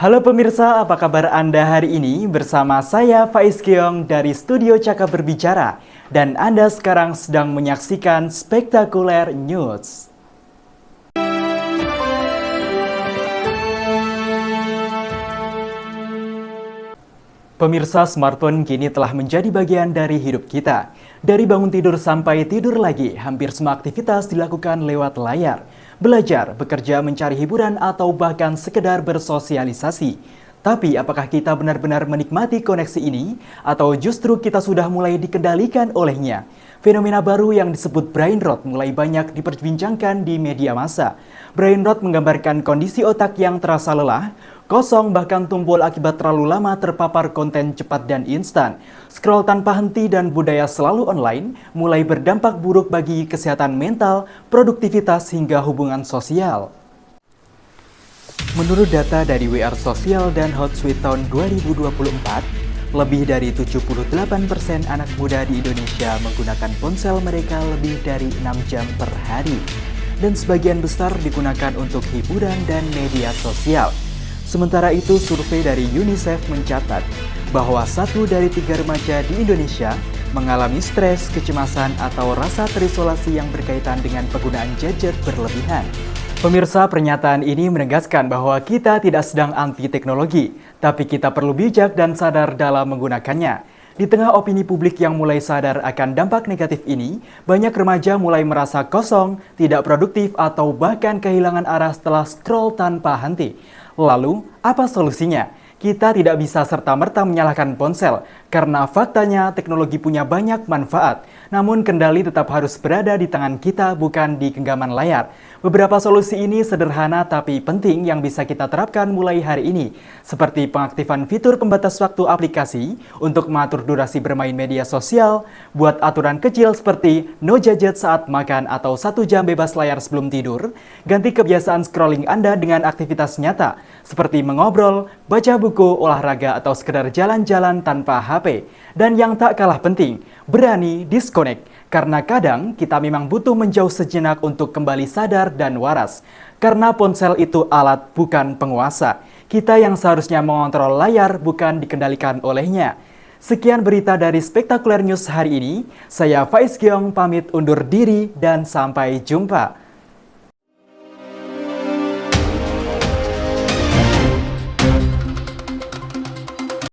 Halo pemirsa, apa kabar Anda hari ini? Bersama saya Faiz Kiong dari Studio Cakap Berbicara. Dan Anda sekarang sedang menyaksikan Spektakuler News. Pemirsa, smartphone kini telah menjadi bagian dari hidup kita. Dari bangun tidur sampai tidur lagi, hampir semua aktivitas dilakukan lewat layar. Belajar, bekerja, mencari hiburan, atau bahkan sekedar bersosialisasi. Tapi apakah kita benar-benar menikmati koneksi ini? Atau justru kita sudah mulai dikendalikan olehnya? Fenomena baru yang disebut brain rot mulai banyak diperbincangkan di media massa. Brain rot menggambarkan kondisi otak yang terasa lelah, kosong, bahkan tumpul akibat terlalu lama terpapar konten cepat dan instan. Scroll tanpa henti dan budaya selalu online mulai berdampak buruk bagi kesehatan mental, produktivitas, hingga hubungan sosial. Menurut data dari WR Sosial dan Hootsuite tahun 2024, lebih dari 78% anak muda di Indonesia menggunakan ponsel mereka lebih dari 6 jam per hari. Dan sebagian besar digunakan untuk hiburan dan media sosial. Sementara itu, survei dari UNICEF mencatat bahwa 1 dari 3 remaja di Indonesia mengalami stres, kecemasan, atau rasa terisolasi yang berkaitan dengan penggunaan gadget berlebihan. Pemirsa, pernyataan ini menegaskan bahwa kita tidak sedang anti teknologi, tapi kita perlu bijak dan sadar dalam menggunakannya. Di tengah opini publik yang mulai sadar akan dampak negatif ini, banyak remaja mulai merasa kosong, tidak produktif, atau bahkan kehilangan arah setelah scroll tanpa henti. Lalu, apa solusinya? Kita tidak bisa serta-merta menyalahkan ponsel, karena faktanya teknologi punya banyak manfaat. Namun kendali tetap harus berada di tangan kita, bukan di genggaman layar. Beberapa solusi ini sederhana tapi penting yang bisa kita terapkan mulai hari ini, seperti pengaktifan fitur pembatas waktu aplikasi untuk mengatur durasi bermain media sosial, buat aturan kecil seperti no gadget saat makan atau 1 jam bebas layar sebelum tidur, ganti kebiasaan scrolling Anda dengan aktivitas nyata, seperti mengobrol, baca buku, olahraga, atau sekedar jalan-jalan tanpa HP. Dan yang tak kalah penting, berani disconnect. Karena kadang kita memang butuh menjauh sejenak untuk kembali sadar dan waras. Karena ponsel itu alat, bukan penguasa. Kita yang seharusnya mengontrol layar, bukan dikendalikan olehnya. Sekian berita dari Spektakuler News hari ini. Saya Faiz Kiong pamit undur diri dan sampai jumpa.